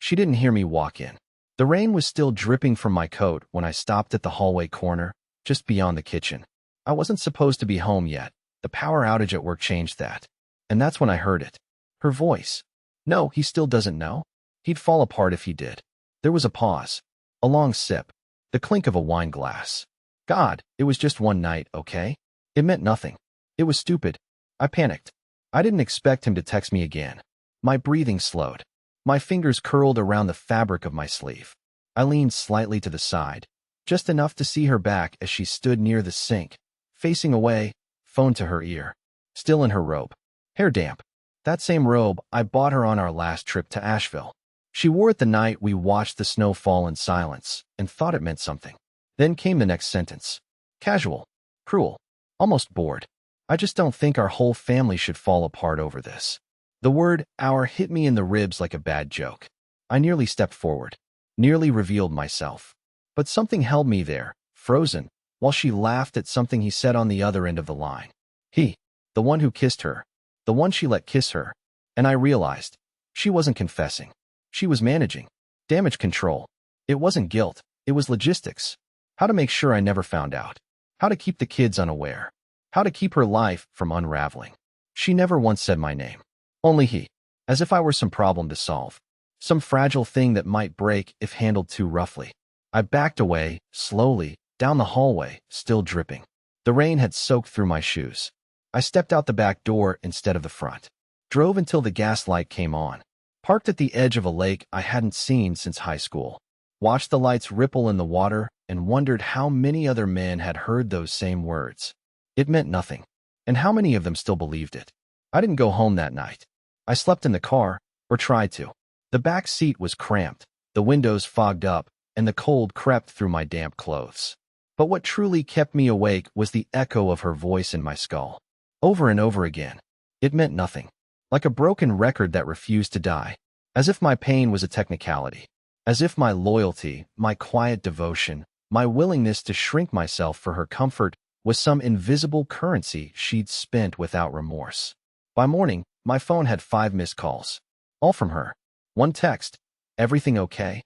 She didn't hear me walk in. The rain was still dripping from my coat when I stopped at the hallway corner, just beyond the kitchen. I wasn't supposed to be home yet. The power outage at work changed that. And that's when I heard it. Her voice. No, he still doesn't know. He'd fall apart if he did. There was a pause. A long sip. The clink of a wine glass. God, it was just one night, okay? It meant nothing. It was stupid. I panicked. I didn't expect him to text me again. My breathing slowed. My fingers curled around the fabric of my sleeve. I leaned slightly to the side, just enough to see her back as she stood near the sink, facing away, phone to her ear. Still in her robe. Hair damp. That same robe I bought her on our last trip to Asheville. She wore it the night we watched the snow fall in silence and thought it meant something. Then came the next sentence. Casual. Cruel. Almost bored. I just don't think our whole family should fall apart over this. The word "our" hit me in the ribs like a bad joke. I nearly stepped forward, nearly revealed myself. But something held me there, frozen, while she laughed at something he said on the other end of the line. He, the one who kissed her, the one she let kiss her. And I realized, she wasn't confessing. She was managing. Damage control. It wasn't guilt, it was logistics. How to make sure I never found out. How to keep the kids unaware. How to keep her life from unraveling. She never once said my name. Only he. As if I were some problem to solve. Some fragile thing that might break if handled too roughly. I backed away, slowly, down the hallway, still dripping. The rain had soaked through my shoes. I stepped out the back door instead of the front. Drove until the gas light came on. Parked at the edge of a lake I hadn't seen since high school. Watched the lights ripple in the water and wondered how many other men had heard those same words. It meant nothing. And how many of them still believed it? I didn't go home that night. I slept in the car, or tried to. The back seat was cramped, the windows fogged up, and the cold crept through my damp clothes. But what truly kept me awake was the echo of her voice in my skull. Over and over again. It meant nothing. Like a broken record that refused to die. As if my pain was a technicality. As if my loyalty, my quiet devotion, my willingness to shrink myself for her comfort was some invisible currency she'd spent without remorse. By morning, my phone had 5 missed calls. All from her. One text. Everything okay?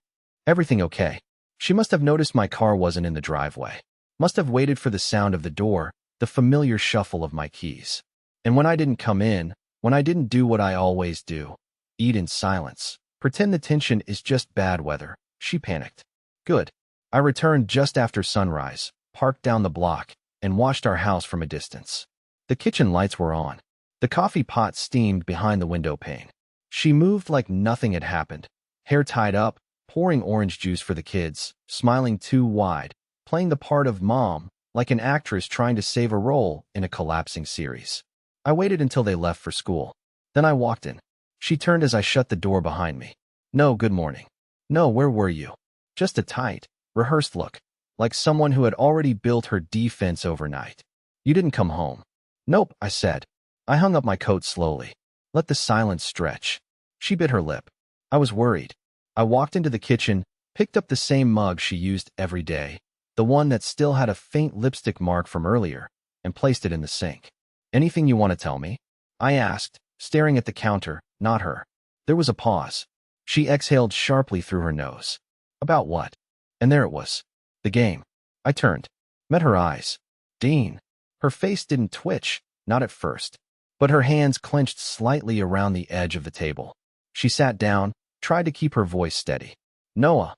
Everything okay. She must have noticed my car wasn't in the driveway. Must have waited for the sound of the door, the familiar shuffle of my keys. And when I didn't come in, when I didn't do what I always do, eat in silence, pretend the tension is just bad weather, she panicked. Good. I returned just after sunrise, parked down the block, and watched our house from a distance. The kitchen lights were on. The coffee pot steamed behind the window pane. She moved like nothing had happened, hair tied up, pouring orange juice for the kids, smiling too wide, playing the part of mom, like an actress trying to save a role in a collapsing series. I waited until they left for school. Then I walked in. She turned as I shut the door behind me. No, good morning. No, where were you? Just a tight, rehearsed look, like someone who had already built her defense overnight. You didn't come home. Nope, I said. I hung up my coat slowly. Let the silence stretch. She bit her lip. I was worried. I walked into the kitchen, picked up the same mug she used every day, the one that still had a faint lipstick mark from earlier, and placed it in the sink. Anything you want to tell me? I asked, staring at the counter, not her. There was a pause. She exhaled sharply through her nose. About what? And there it was. The game. I turned. Met her eyes. Dean. Her face didn't twitch, not at first. But her hands clenched slightly around the edge of the table. She sat down, tried to keep her voice steady. Noah.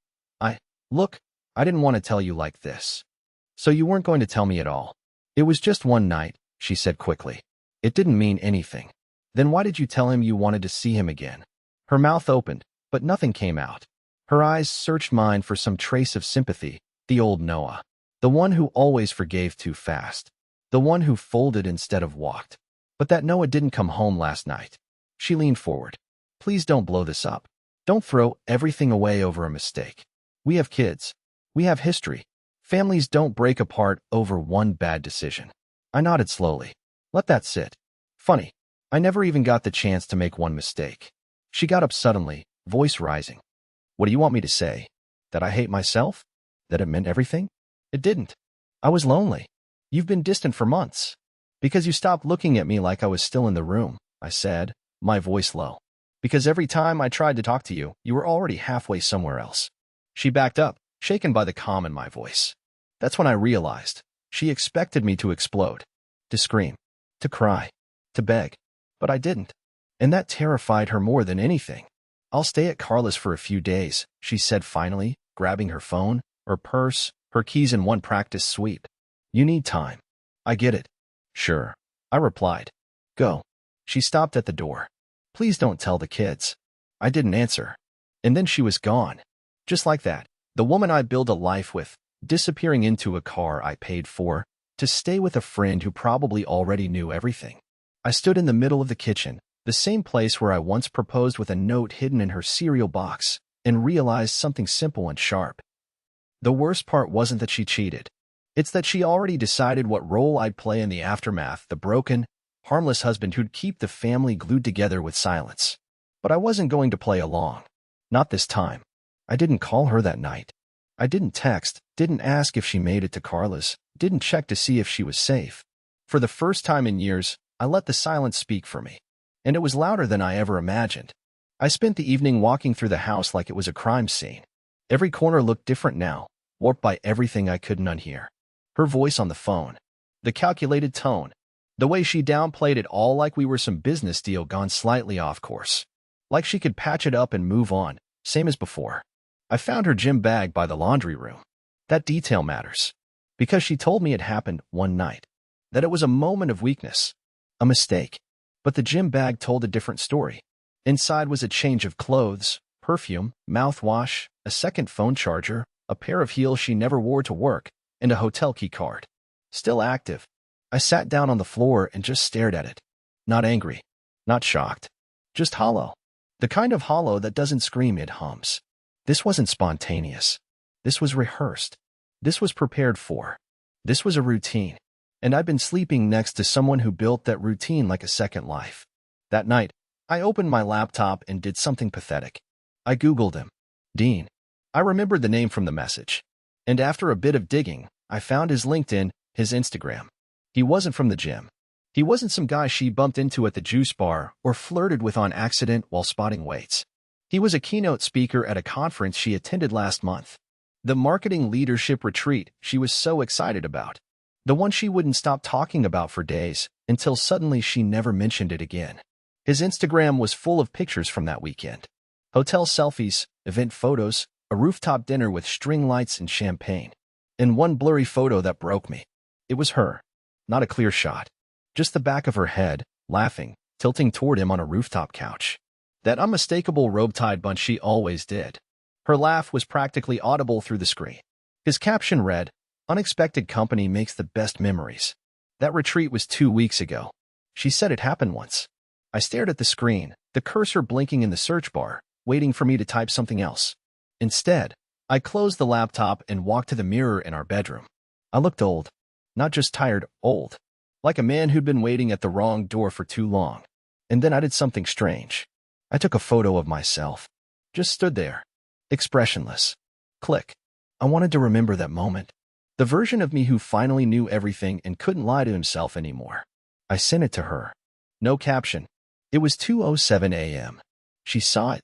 Look, I didn't want to tell you like this. So you weren't going to tell me at all. It was just one night, she said quickly. It didn't mean anything. Then why did you tell him you wanted to see him again? Her mouth opened, but nothing came out. Her eyes searched mine for some trace of sympathy, the old Noah. The one who always forgave too fast. The one who folded instead of walked. But that Noah didn't come home last night. She leaned forward. Please don't blow this up. Don't throw everything away over a mistake. We have kids. We have history. Families don't break apart over one bad decision. I nodded slowly. Let that sit. Funny. I never even got the chance to make one mistake. She got up suddenly, voice rising. What do you want me to say? That I hate myself? That it meant everything? It didn't. I was lonely. You've been distant for months. Because you stopped looking at me like I was still in the room, I said, my voice low. Because every time I tried to talk to you, you were already halfway somewhere else. She backed up, shaken by the calm in my voice. That's when I realized she expected me to explode, to scream, to cry, to beg. But I didn't. And that terrified her more than anything. I'll stay at Carla's for a few days, she said finally, grabbing her phone, her purse, her keys in one practice sweep. You need time. I get it. Sure. I replied. Go. She stopped at the door. Please don't tell the kids. I didn't answer. And then she was gone. Just like that. The woman I built a life with, disappearing into a car I paid for, to stay with a friend who probably already knew everything. I stood in the middle of the kitchen, the same place where I once proposed with a note hidden in her cereal box, and realized something simple and sharp. The worst part wasn't that she cheated. It's that she already decided what role I'd play in the aftermath, the broken, harmless husband who'd keep the family glued together with silence. But I wasn't going to play along. Not this time. I didn't call her that night. I didn't text, didn't ask if she made it to Carla's, didn't check to see if she was safe. For the first time in years, I let the silence speak for me. And it was louder than I ever imagined. I spent the evening walking through the house like it was a crime scene. Every corner looked different now, warped by everything I couldn't unhear. Her voice on the phone. The calculated tone. The way she downplayed it all like we were some business deal gone slightly off course. Like she could patch it up and move on, same as before. I found her gym bag by the laundry room. That detail matters. Because she told me it happened one night. That it was a moment of weakness. A mistake. But the gym bag told a different story. Inside was a change of clothes, perfume, mouthwash, a second phone charger, a pair of heels she never wore to work, and a hotel key card. Still active. I sat down on the floor and just stared at it. Not angry. Not shocked. Just hollow. The kind of hollow that doesn't scream, it hums. This wasn't spontaneous. This was rehearsed. This was prepared for. This was a routine. And I'd been sleeping next to someone who built that routine like a second life. That night, I opened my laptop and did something pathetic. I Googled him. Dean. I remembered the name from the message. And after a bit of digging, I found his LinkedIn, his Instagram. He wasn't from the gym. He wasn't some guy she bumped into at the juice bar or flirted with on accident while spotting weights. He was a keynote speaker at a conference she attended last month. The marketing leadership retreat she was so excited about. The one she wouldn't stop talking about for days, until suddenly she never mentioned it again. His Instagram was full of pictures from that weekend. Hotel selfies, event photos, a rooftop dinner with string lights and champagne. And one blurry photo that broke me. It was her. Not a clear shot. Just the back of her head, laughing, tilting toward him on a rooftop couch. That unmistakable robe-tied bunch she always did. Her laugh was practically audible through the screen. His caption read, "Unexpected company makes the best memories." That retreat was 2 weeks ago. She said it happened once. I stared at the screen, the cursor blinking in the search bar, waiting for me to type something else. Instead, I closed the laptop and walked to the mirror in our bedroom. I looked old. Not just tired, old. Like a man who'd been waiting at the wrong door for too long. And then I did something strange. I took a photo of myself. Just stood there. Expressionless. Click. I wanted to remember that moment. The version of me who finally knew everything and couldn't lie to himself anymore. I sent it to her. No caption. It was 2:07 a.m. She saw it.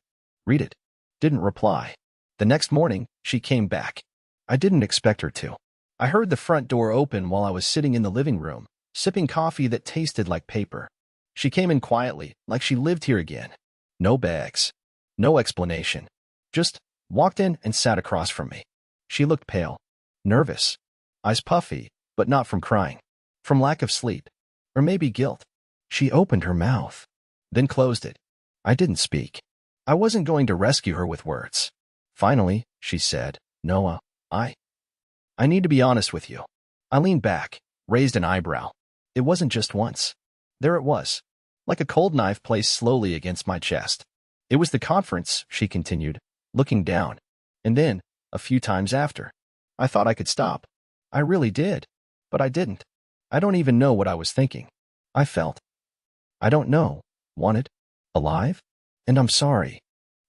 Read it. Didn't reply. The next morning, she came back. I didn't expect her to. I heard the front door open while I was sitting in the living room, sipping coffee that tasted like paper. She came in quietly, like she lived here again. No bags. No explanation. Just walked in and sat across from me. She looked pale. Nervous. Eyes puffy, but not from crying. From lack of sleep. Or maybe guilt. She opened her mouth. Then closed it. I didn't speak. I wasn't going to rescue her with words. Finally, she said, "Noah, I need to be honest with you." I leaned back, raised an eyebrow. It wasn't just once. There it was. Like a cold knife placed slowly against my chest. It was the conference, she continued, looking down. And then, a few times after. I thought I could stop. I really did. But I didn't. I don't even know what I was thinking. I felt. I don't know. Wanted? Alive? And I'm sorry.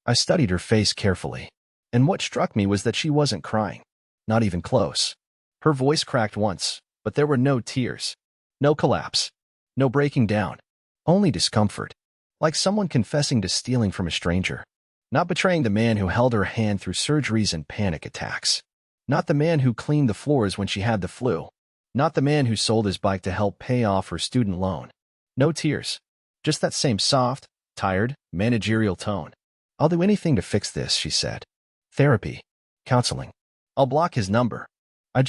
I studied her face carefully. And what struck me was that she wasn't crying. Not even close. Her voice cracked once, but there were no tears. No collapse. No breaking down. Only discomfort. like someone confessing to stealing from a stranger. Not betraying the man who held her hand through surgeries and panic attacks. Not the man who cleaned the floors when she had the flu. Not the man who sold his bike to help pay off her student loan. No tears. Just that same soft, tired, managerial tone. "I'll do anything to fix this," she said. "Therapy. Counseling. I'll block his number. I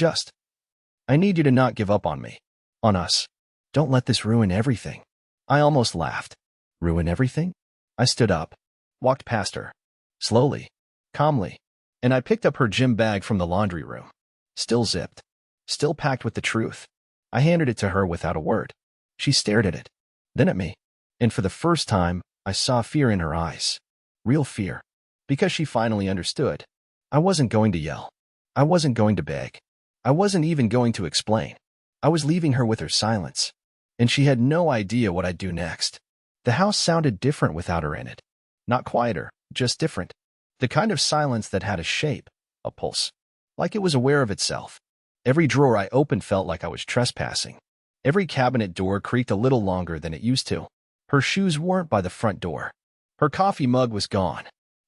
need you to not give up on me. On us. Don't let this ruin everything." I almost laughed. Ruin everything? I stood up, walked past her. Slowly, calmly, and I picked up her gym bag from the laundry room. Still zipped. Still packed with the truth. I handed it to her without a word. She stared at it, then at me. And for the first time, I saw fear in her eyes. Real fear. Because she finally understood. I wasn't going to yell. I wasn't going to beg. I wasn't even going to explain. I was leaving her with her silence. And she had no idea what I'd do next. The house sounded different without her in it. Not quieter, just different. The kind of silence that had a shape, a pulse. Like it was aware of itself. Every drawer I opened felt like I was trespassing. Every cabinet door creaked a little longer than it used to. Her shoes weren't by the front door. Her coffee mug was gone.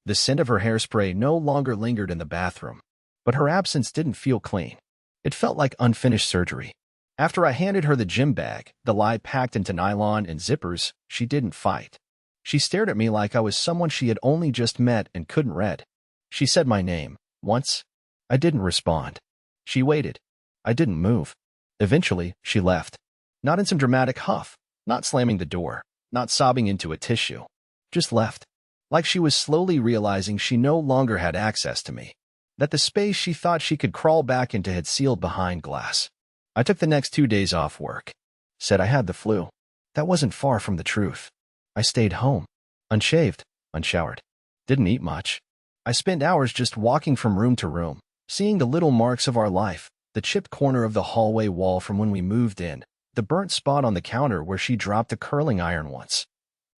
The scent of her hairspray no longer lingered in the bathroom. But her absence didn't feel clean. It felt like unfinished surgery. After I handed her the gym bag, the lie packed into nylon and zippers, she didn't fight. She stared at me like I was someone she had only just met and couldn't read. She said my name, once. I didn't respond. She waited. I didn't move. Eventually, she left. Not in some dramatic huff, not slamming the door, not sobbing into a tissue. Just left. Like she was slowly realizing she no longer had access to me. That the space she thought she could crawl back into had sealed behind glass. I took the next 2 days off work. Said I had the flu. That wasn't far from the truth. I stayed home. Unshaved, unshowered. Didn't eat much. I spent hours just walking from room to room, seeing the little marks of our life, the chipped corner of the hallway wall from when we moved in, the burnt spot on the counter where she dropped a curling iron once,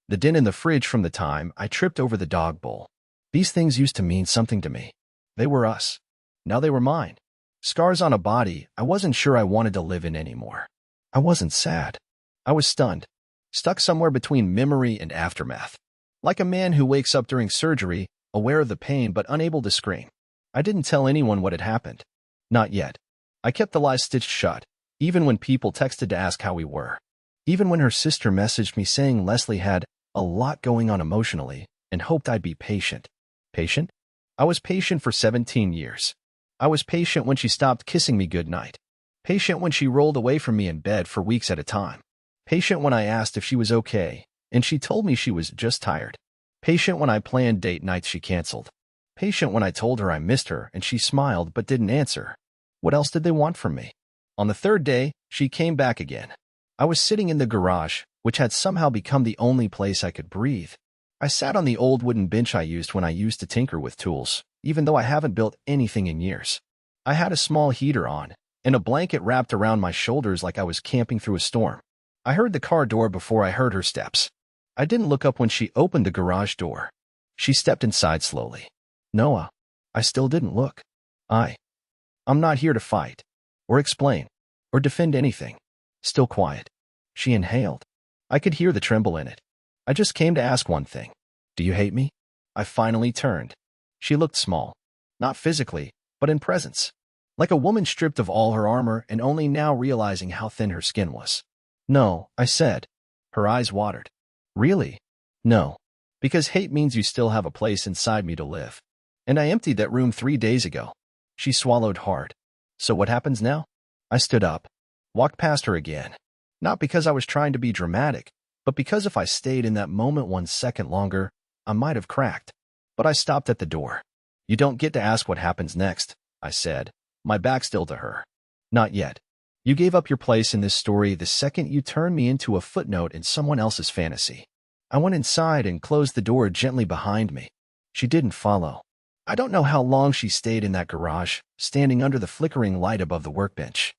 the dent in the fridge from the time I tripped over the dog bowl. These things used to mean something to me. They were us. Now they were mine. Scars on a body I wasn't sure I wanted to live in anymore. I wasn't sad. I was stunned. Stuck somewhere between memory and aftermath. Like a man who wakes up during surgery, aware of the pain but unable to scream. I didn't tell anyone what had happened. Not yet. I kept the lie stitched shut, even when people texted to ask how we were. Even when her sister messaged me saying Leslie had a lot going on emotionally and hoped I'd be patient. Patient? I was patient for 17 years. I was patient when she stopped kissing me goodnight. Patient when she rolled away from me in bed for weeks at a time. Patient when I asked if she was okay, and she told me she was just tired. Patient when I planned date nights she canceled. Patient when I told her I missed her and she smiled but didn't answer. What else did they want from me? On the third day, she came back again. I was sitting in the garage, which had somehow become the only place I could breathe. I sat on the old wooden bench I used when I used to tinker with tools, even though I haven't built anything in years. I had a small heater on, and a blanket wrapped around my shoulders like I was camping through a storm. I heard the car door before I heard her steps. I didn't look up when she opened the garage door. She stepped inside slowly. Noah. I still didn't look. I'm not here to fight, or explain, or defend anything. Still quiet. She inhaled. I could hear the tremble in it. I just came to ask one thing. Do you hate me? I finally turned. She looked small. Not physically, but in presence. Like a woman stripped of all her armor and only now realizing how thin her skin was. No, I said. Her eyes watered. Really? No. Because hate means you still have a place inside me to live. And I emptied that room 3 days ago. She swallowed hard. So what happens now? I stood up. Walked past her again. Not because I was trying to be dramatic, but because if I stayed in that moment 1 second longer, I might have cracked. But I stopped at the door. You don't get to ask what happens next, I said, my back still to her. Not yet. You gave up your place in this story the second you turned me into a footnote in someone else's fantasy. I went inside and closed the door gently behind me. She didn't follow. I don't know how long she stayed in that garage, standing under the flickering light above the workbench.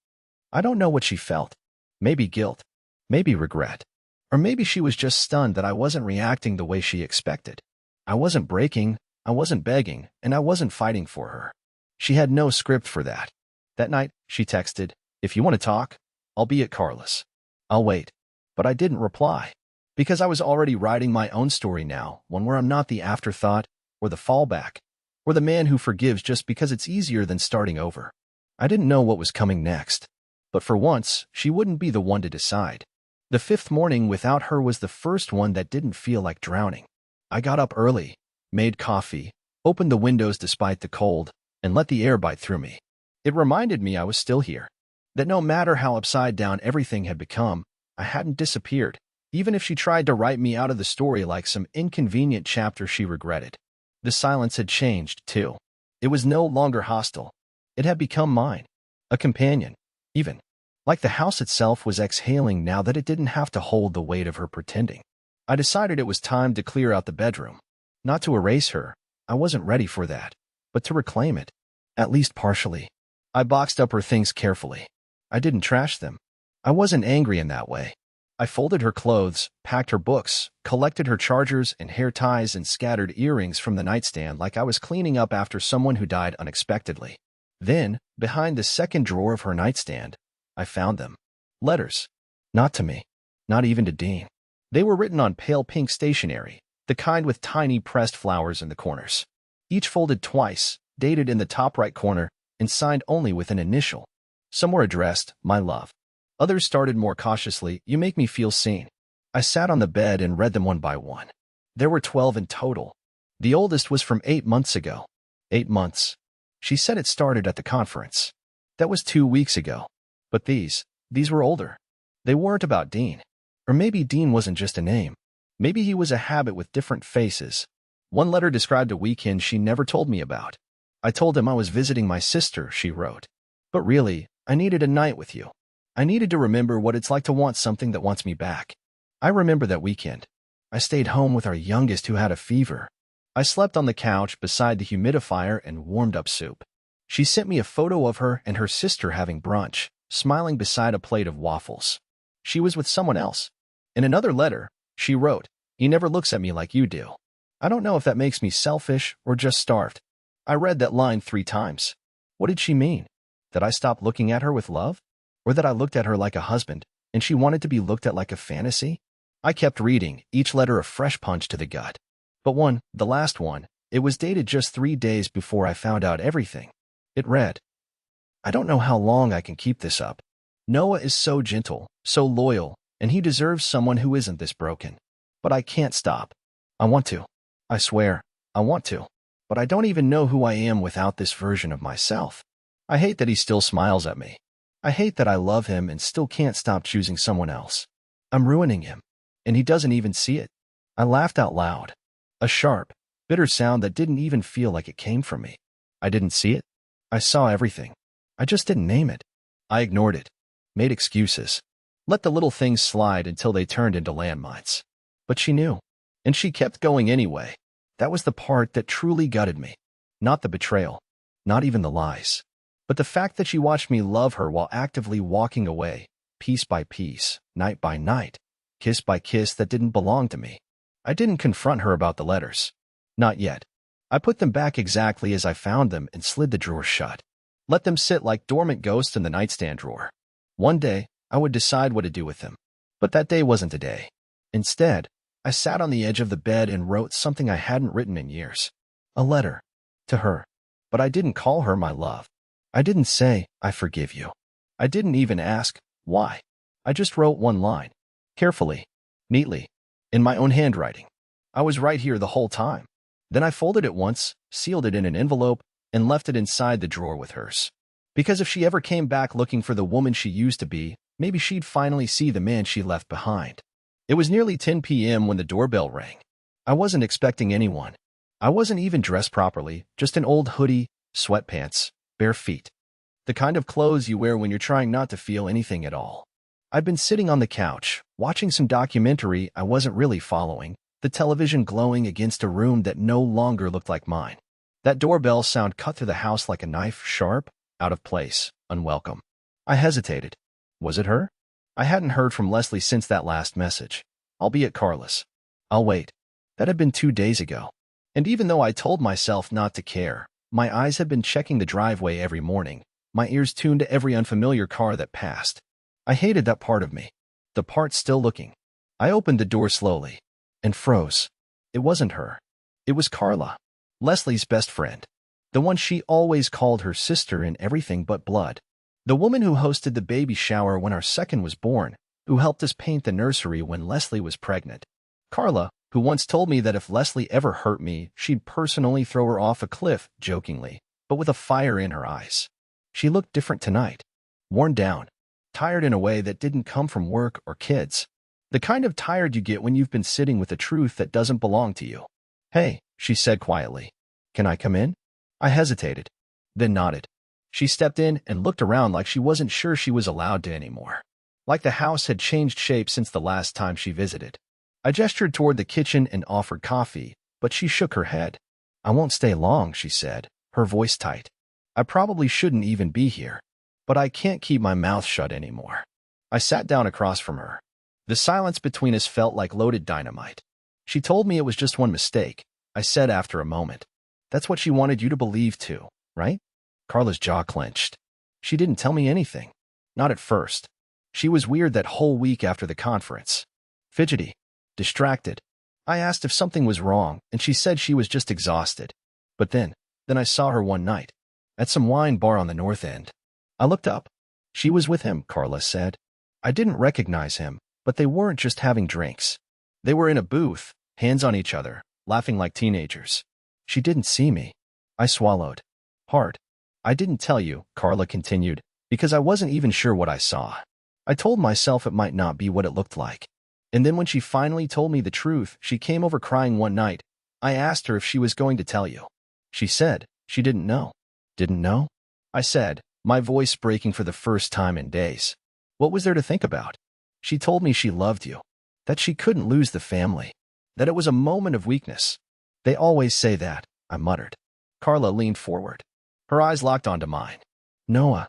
I don't know what she felt. Maybe guilt. Maybe regret. Or maybe she was just stunned that I wasn't reacting the way she expected. I wasn't breaking, I wasn't begging, and I wasn't fighting for her. She had no script for that. That night, she texted, "If you want to talk, I'll be at Carlos. I'll wait." But I didn't reply. Because I was already writing my own story now, one where I'm not the afterthought, or the fallback, or the man who forgives just because it's easier than starting over. I didn't know what was coming next. But for once, she wouldn't be the one to decide. The fifth morning without her was the first one that didn't feel like drowning. I got up early, made coffee, opened the windows despite the cold, and let the air bite through me. It reminded me I was still here. That no matter how upside down everything had become, I hadn't disappeared, even if she tried to write me out of the story like some inconvenient chapter she regretted. The silence had changed, too. It was no longer hostile. It had become mine. A companion, even. Like the house itself was exhaling now that it didn't have to hold the weight of her pretending. I decided it was time to clear out the bedroom. Not to erase her. I wasn't ready for that. But to reclaim it. At least partially. I boxed up her things carefully. I didn't trash them. I wasn't angry in that way. I folded her clothes, packed her books, collected her chargers and hair ties and scattered earrings from the nightstand like I was cleaning up after someone who died unexpectedly. Then, behind the second drawer of her nightstand, I found them. Letters. Not to me. Not even to Dean. They were written on pale pink stationery, the kind with tiny pressed flowers in the corners. Each folded twice, dated in the top right corner, and signed only with an initial. Some were addressed, "My love." Others started more cautiously, "You make me feel seen." I sat on the bed and read them one by one. There were 12 in total. The oldest was from 8 months ago. 8 months. She said it started at the conference. That was 2 weeks ago. But these were older. They weren't about Dean. Or maybe Dean wasn't just a name. Maybe he was a habit with different faces. One letter described a weekend she never told me about. I told him I was visiting my sister, she wrote. But really, I needed a night with you. I needed to remember what it's like to want something that wants me back. I remember that weekend. I stayed home with our youngest who had a fever. I slept on the couch beside the humidifier and warmed up soup. She sent me a photo of her and her sister having brunch, smiling beside a plate of waffles. She was with someone else. In another letter, she wrote, "He never looks at me like you do." I don't know if that makes me selfish or just starved. I read that line 3 times. What did she mean? That I stopped looking at her with love? Or that I looked at her like a husband, and she wanted to be looked at like a fantasy? I kept reading, each letter a fresh punch to the gut. But the last one, it was dated just 3 days before I found out everything. It read, "I don't know how long I can keep this up. Noah is so gentle, so loyal, and he deserves someone who isn't this broken. But I can't stop. I want to. I swear, I want to. But I don't even know who I am without this version of myself. I hate that he still smiles at me. I hate that I love him and still can't stop choosing someone else. I'm ruining him, and he doesn't even see it." I laughed out loud. A sharp, bitter sound that didn't even feel like it came from me. I didn't see it. I saw everything. I just didn't name it. I ignored it, made excuses, let the little things slide until they turned into landmines. But she knew, and she kept going anyway. That was the part that truly gutted me. Not the betrayal, not even the lies. But the fact that she watched me love her while actively walking away, piece by piece, night by night, kiss by kiss that didn't belong to me. I didn't confront her about the letters. Not yet. I put them back exactly as I found them and slid the drawer shut. Let them sit like dormant ghosts in the nightstand drawer. One day, I would decide what to do with them. But that day wasn't a day. Instead, I sat on the edge of the bed and wrote something I hadn't written in years. A letter. To her. But I didn't call her my love. I didn't say, "I forgive you." I didn't even ask, why. I just wrote one line. Carefully. Neatly. In my own handwriting. I was right here the whole time. Then I folded it once, sealed it in an envelope, and left it inside the drawer with hers. Because if she ever came back looking for the woman she used to be, maybe she'd finally see the man she left behind. It was nearly 10 p.m. when the doorbell rang. I wasn't expecting anyone. I wasn't even dressed properly, just an old hoodie, sweatpants, bare feet. The kind of clothes you wear when you're trying not to feel anything at all. I'd been sitting on the couch, watching some documentary I wasn't really following, the television glowing against a room that no longer looked like mine. That doorbell sound cut through the house like a knife, sharp, out of place, unwelcome. I hesitated. Was it her? I hadn't heard from Leslie since that last message. "I'll be at Carla's. I'll wait." That had been 2 days ago. And even though I told myself not to care, my eyes had been checking the driveway every morning, my ears tuned to every unfamiliar car that passed. I hated that part of me. The part still looking. I opened the door slowly and froze. It wasn't her. It was Carla, Leslie's best friend, the one she always called her sister in everything but blood, the woman who hosted the baby shower when our second was born, who helped us paint the nursery when Leslie was pregnant. Carla, who once told me that if Leslie ever hurt me, she'd personally throw her off a cliff, jokingly, but with a fire in her eyes. She looked different tonight, worn down, tired in a way that didn't come from work or kids. The kind of tired you get when you've been sitting with a truth that doesn't belong to you. "Hey," she said quietly. "Can I come in?" I hesitated, then nodded. She stepped in and looked around like she wasn't sure she was allowed to anymore. Like the house had changed shape since the last time she visited. I gestured toward the kitchen and offered coffee, but she shook her head. "I won't stay long," she said, her voice tight. "I probably shouldn't even be here, but I can't keep my mouth shut anymore." I sat down across from her. The silence between us felt like loaded dynamite. "She told me it was just one mistake," I said after a moment. "That's what she wanted you to believe too, right?" Carla's jaw clenched. "She didn't tell me anything. Not at first. She was weird that whole week after the conference. Fidgety. Distracted. I asked if something was wrong, and she said she was just exhausted. But then I saw her one night, at some wine bar on the north end. I looked up. She was with him," Carla said. "I didn't recognize him, but they weren't just having drinks. They were in a booth, hands on each other, laughing like teenagers. She didn't see me." I swallowed. Hard. "I didn't tell you," Carla continued, "because I wasn't even sure what I saw. I told myself it might not be what it looked like. And then when she finally told me the truth, she came over crying one night. I asked her if she was going to tell you. She said she didn't know." "Didn't know?" I said, my voice breaking for the first time in days. "What was there to think about?" "She told me she loved you, that she couldn't lose the family, that it was a moment of weakness." "They always say that," I muttered. Carla leaned forward. Her eyes locked onto mine. "Noah,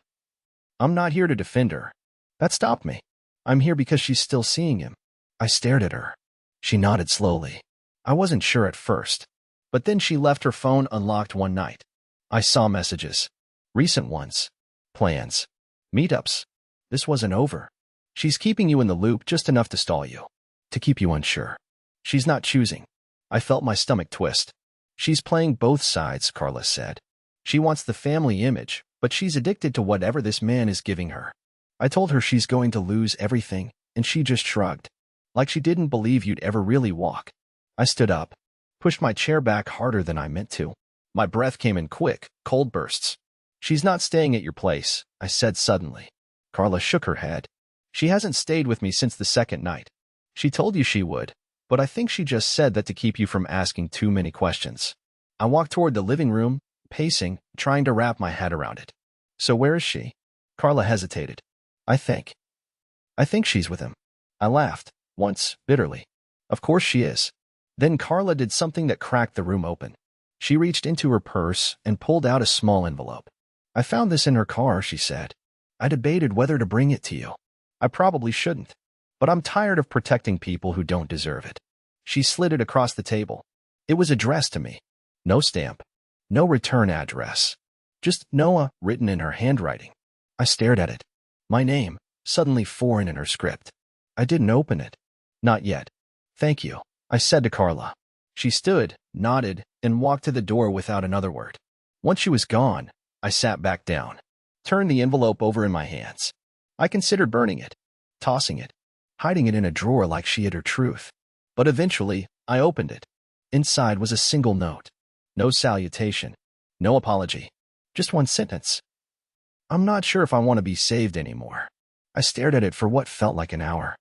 I'm not here to defend her. That stopped me. I'm here because she's still seeing him." I stared at her. She nodded slowly. I wasn't sure at first, but then she left her phone unlocked one night. I saw messages. Recent ones. Plans. Meetups. This wasn't over. "She's keeping you in the loop just enough to stall you. To keep you unsure. She's not choosing." I felt my stomach twist. "She's playing both sides," Carla said. "She wants the family image, but she's addicted to whatever this man is giving her." I told her she's going to lose everything, and she just shrugged. Like she didn't believe you'd ever really walk. I stood up, pushed my chair back harder than I meant to. My breath came in quick, cold bursts. "She's not staying at your place," I said suddenly. Carla shook her head. "She hasn't stayed with me since the second night. She told you she would, but I think she just said that to keep you from asking too many questions." I walked toward the living room, pacing, trying to wrap my head around it. "So where is she?" Carla hesitated. I think she's with him." I laughed. Once, bitterly. "Of course she is." Then Carla did something that cracked the room open. She reached into her purse and pulled out a small envelope. "I found this in her car," she said. "I debated whether to bring it to you. I probably shouldn't, but I'm tired of protecting people who don't deserve it." She slid it across the table. It was addressed to me. No stamp. No return address. Just Noah written in her handwriting. I stared at it. My name, suddenly foreign in her script. I didn't open it. "Not yet." "Thank you," I said to Carla. She stood, nodded, and walked to the door without another word. Once she was gone, I sat back down, turned the envelope over in my hands. I considered burning it, tossing it, hiding it in a drawer like she hid her truth. But eventually, I opened it. Inside was a single note. No salutation. No apology. Just one sentence. "I'm not sure if I want to be saved anymore." I stared at it for what felt like an hour,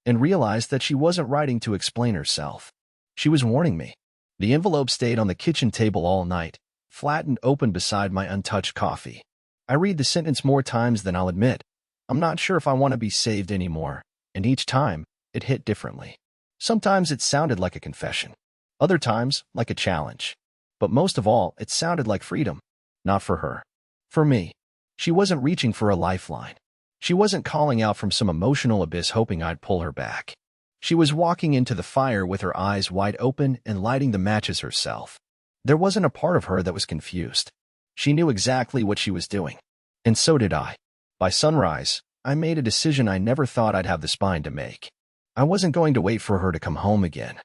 and realized that she wasn't writing to explain herself. She was warning me. The envelope stayed on the kitchen table all night, flattened open beside my untouched coffee. I read the sentence more times than I'll admit. "I'm not sure if I want to be saved anymore," and each time, it hit differently. Sometimes it sounded like a confession. Other times, like a challenge. But most of all, it sounded like freedom. Not for her. For me. She wasn't reaching for a lifeline. She wasn't calling out from some emotional abyss hoping I'd pull her back. She was walking into the fire with her eyes wide open and lighting the matches herself. There wasn't a part of her that was confused. She knew exactly what she was doing. And so did I. By sunrise, I made a decision I never thought I'd have the spine to make. I wasn't going to wait for her to come home again.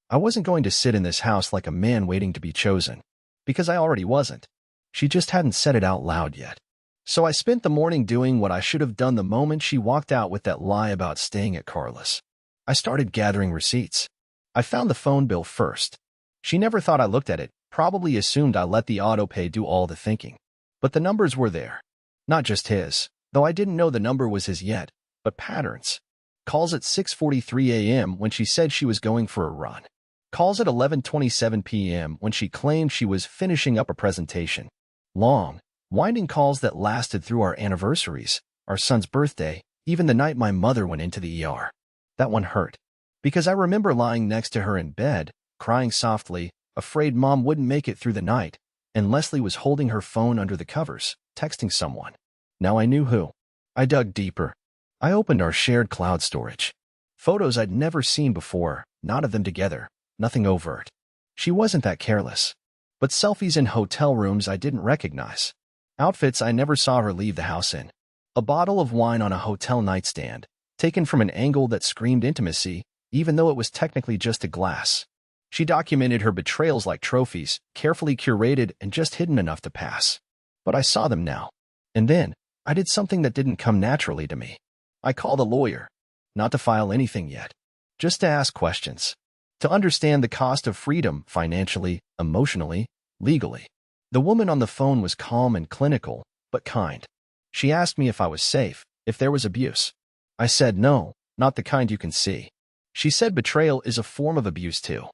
I wasn't going to sit in this house like a man waiting to be chosen, because I already wasn't. She just hadn't said it out loud yet. So I spent the morning doing what I should have done the moment she walked out with that lie about staying at Carla's. I started gathering receipts. I found the phone bill first. She never thought I looked at it, probably assumed I let the autopay do all the thinking. But the numbers were there. Not just his, though I didn't know the number was his yet, but patterns. Calls at 6:43 a.m. when she said she was going for a run. Calls at 11:27 p.m. when she claimed she was finishing up a presentation. Long, winding calls that lasted through our anniversaries, our son's birthday, even the night my mother went into the ER. That one hurt. Because I remember lying next to her in bed, crying softly, afraid Mom wouldn't make it through the night, and Leslie was holding her phone under the covers, texting someone. Now I knew who. I dug deeper. I opened our shared cloud storage. Photos I'd never seen before, not of them together, nothing overt. She wasn't that careless. But selfies in hotel rooms I didn't recognize. Outfits I never saw her leave the house in. A bottle of wine on a hotel nightstand, taken from an angle that screamed intimacy, even though it was technically just a glass. She documented her betrayals like trophies, carefully curated and just hidden enough to pass. But I saw them now. And then, I did something that didn't come naturally to me. I called a lawyer. Not to file anything yet. Just to ask questions. To understand the cost of freedom financially, emotionally, legally. The woman on the phone was calm and clinical, but kind. She asked me if I was safe, if there was abuse. I said no, not the kind you can see. She said betrayal is a form of abuse too.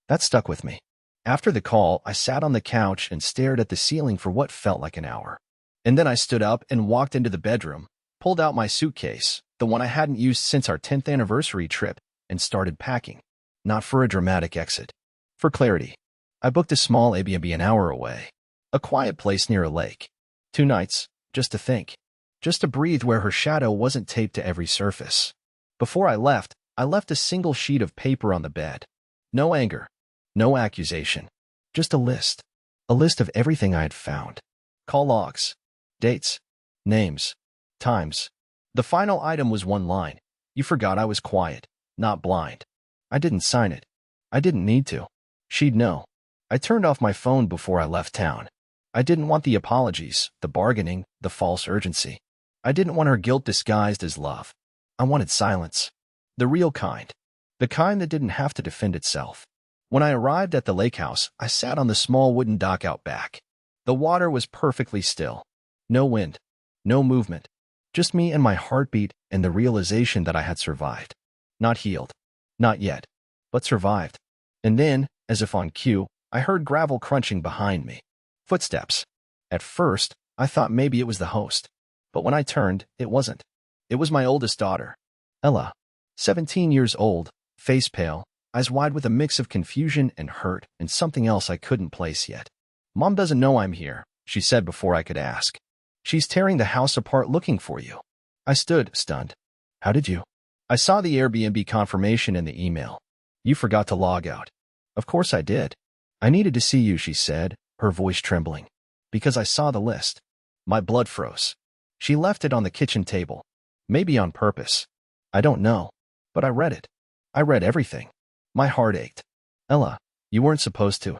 That stuck with me. After the call, I sat on the couch and stared at the ceiling for what felt like an hour. And then I stood up and walked into the bedroom, pulled out my suitcase, the one I hadn't used since our 10th anniversary trip, and started packing. Not for a dramatic exit. For clarity. I booked a small Airbnb an hour away. A quiet place near a lake. 2 nights, just to think. Just to breathe where her shadow wasn't taped to every surface. Before I left a single sheet of paper on the bed. No anger. No accusation. Just a list. A list of everything I had found. Call logs. Dates. Names. Times. The final item was one line. You forgot I was quiet, not blind. I didn't sign it. I didn't need to. She'd know. I turned off my phone before I left town. I didn't want the apologies, the bargaining, the false urgency. I didn't want her guilt disguised as love. I wanted silence. The real kind. The kind that didn't have to defend itself. When I arrived at the lake house, I sat on the small wooden dock out back. The water was perfectly still. No wind. No movement. Just me and my heartbeat and the realization that I had survived. Not healed. Not yet. But survived. And then, as if on cue, I heard gravel crunching behind me. Footsteps. At first, I thought maybe it was the host. But when I turned, it wasn't. It was my oldest daughter. Ella. 17 years old, face pale, eyes wide with a mix of confusion and hurt and something else I couldn't place yet. Mom doesn't know I'm here, she said before I could ask. She's tearing the house apart looking for you. I stood, stunned. How did you? I saw the Airbnb confirmation in the email. You forgot to log out. Of course I did. I needed to see you, she said, her voice trembling. Because I saw the list. My blood froze. She left it on the kitchen table. Maybe on purpose. I don't know. But I read it. I read everything. My heart ached. Ella, you weren't supposed to.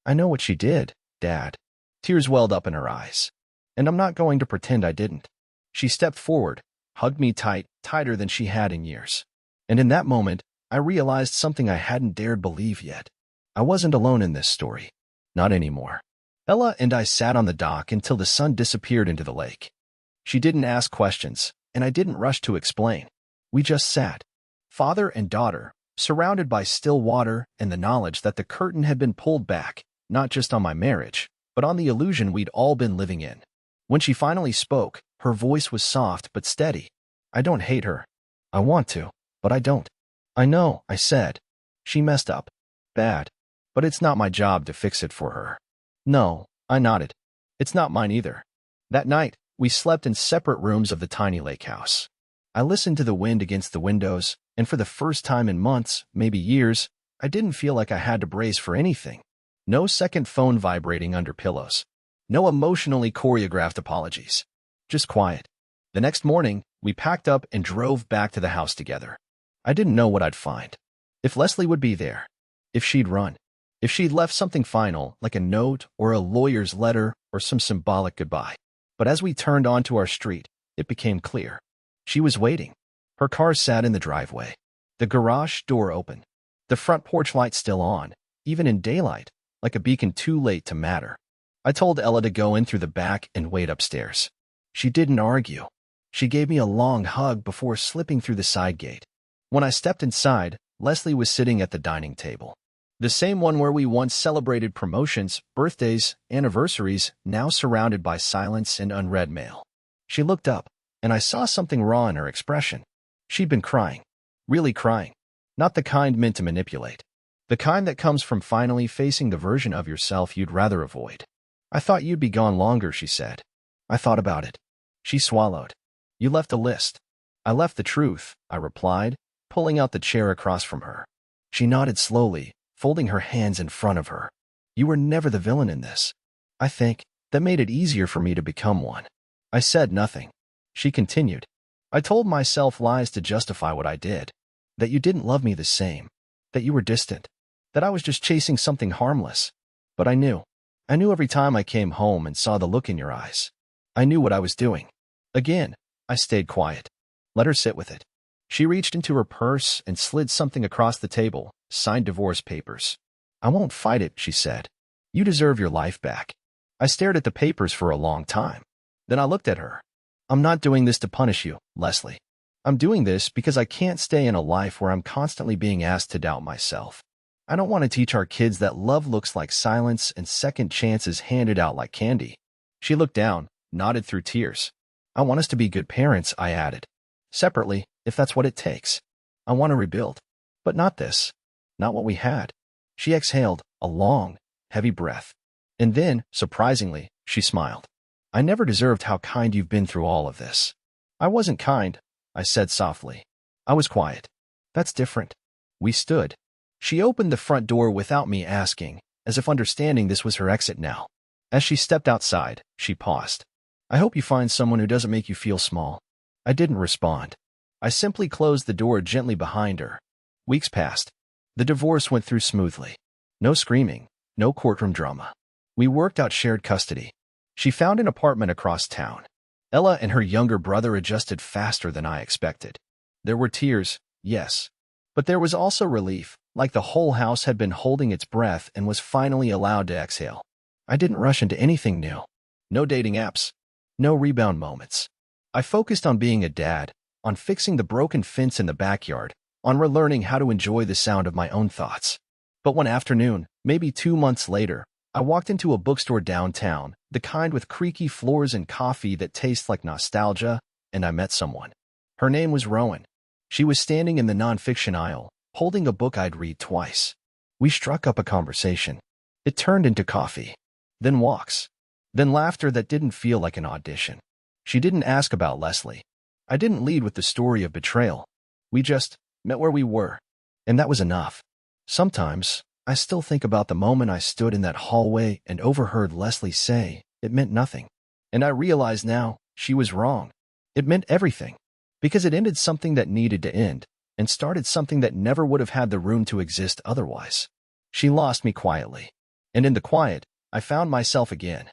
I know what she did, Dad. Tears welled up in her eyes. And I'm not going to pretend I didn't. She stepped forward, hugged me tight, tighter than she had in years. And in that moment, I realized something I hadn't dared believe yet. I wasn't alone in this story. Not anymore. Ella and I sat on the dock until the sun disappeared into the lake. She didn't ask questions, and I didn't rush to explain. We just sat. Father and daughter, surrounded by still water and the knowledge that the curtain had been pulled back, not just on my marriage, but on the illusion we'd all been living in. When she finally spoke, her voice was soft but steady. I don't hate her. I want to, but I don't. I know, I said. She messed up. Bad. But it's not my job to fix it for her. No, I nodded. It's not mine either. That night, we slept in separate rooms of the tiny lake house. I listened to the wind against the windows, and for the first time in months, maybe years, I didn't feel like I had to brace for anything. No second phone vibrating under pillows. No emotionally choreographed apologies. Just quiet. The next morning, we packed up and drove back to the house together. I didn't know what I'd find. If Leslie would be there. If she'd run. If she'd left something final, like a note or a lawyer's letter or some symbolic goodbye. But as we turned onto our street, it became clear. She was waiting. Her car sat in the driveway. The garage door open. The front porch light still on, even in daylight, like a beacon too late to matter. I told Ella to go in through the back and wait upstairs. She didn't argue. She gave me a long hug before slipping through the side gate. When I stepped inside, Leslie was sitting at the dining table. The same one where we once celebrated promotions, birthdays, anniversaries, now surrounded by silence and unread mail. She looked up, and I saw something raw in her expression. She'd been crying. Really crying. Not the kind meant to manipulate. The kind that comes from finally facing the version of yourself you'd rather avoid. I thought you'd be gone longer, she said. I thought about it. She swallowed. You left a list. I left the truth, I replied, pulling out the chair across from her. She nodded slowly, folding her hands in front of her. You were never the villain in this. I think that made it easier for me to become one. I said nothing. She continued. I told myself lies to justify what I did. That you didn't love me the same. That you were distant. That I was just chasing something harmless. But I knew. I knew every time I came home and saw the look in your eyes. I knew what I was doing. Again, I stayed quiet. Let her sit with it. She reached into her purse and slid something across the table, signed divorce papers. I won't fight it, she said. You deserve your life back. I stared at the papers for a long time. Then I looked at her. I'm not doing this to punish you, Leslie. I'm doing this because I can't stay in a life where I'm constantly being asked to doubt myself. I don't want to teach our kids that love looks like silence and second chances handed out like candy. She looked down, nodded through tears. I want us to be good parents, I added. Separately, if that's what it takes. I want to rebuild. But not this. Not what we had. She exhaled, a long, heavy breath. And then, surprisingly, she smiled. I never deserved how kind you've been through all of this. I wasn't kind, I said softly. I was quiet. That's different. We stood. She opened the front door without me asking, as if understanding this was her exit now. As she stepped outside, she paused. I hope you find someone who doesn't make you feel small. I didn't respond. I simply closed the door gently behind her. Weeks passed. The divorce went through smoothly. No screaming, no courtroom drama. We worked out shared custody. She found an apartment across town. Ella and her younger brother adjusted faster than I expected. There were tears, yes. But there was also relief, like the whole house had been holding its breath and was finally allowed to exhale. I didn't rush into anything new. No dating apps. No rebound moments. I focused on being a dad, on fixing the broken fence in the backyard, on relearning how to enjoy the sound of my own thoughts. But one afternoon, maybe 2 months later, I walked into a bookstore downtown, the kind with creaky floors and coffee that tastes like nostalgia, and I met someone. Her name was Rowan. She was standing in the nonfiction aisle, holding a book I'd read twice. We struck up a conversation. It turned into coffee. Then walks. Then laughter that didn't feel like an audition. She didn't ask about Leslie. I didn't lead with the story of betrayal. We just met where we were. And that was enough. Sometimes, I still think about the moment I stood in that hallway and overheard Leslie say it meant nothing. And I realize now she was wrong. It meant everything. Because it ended something that needed to end and started something that never would have had the room to exist otherwise. She lost me quietly. And in the quiet, I found myself again.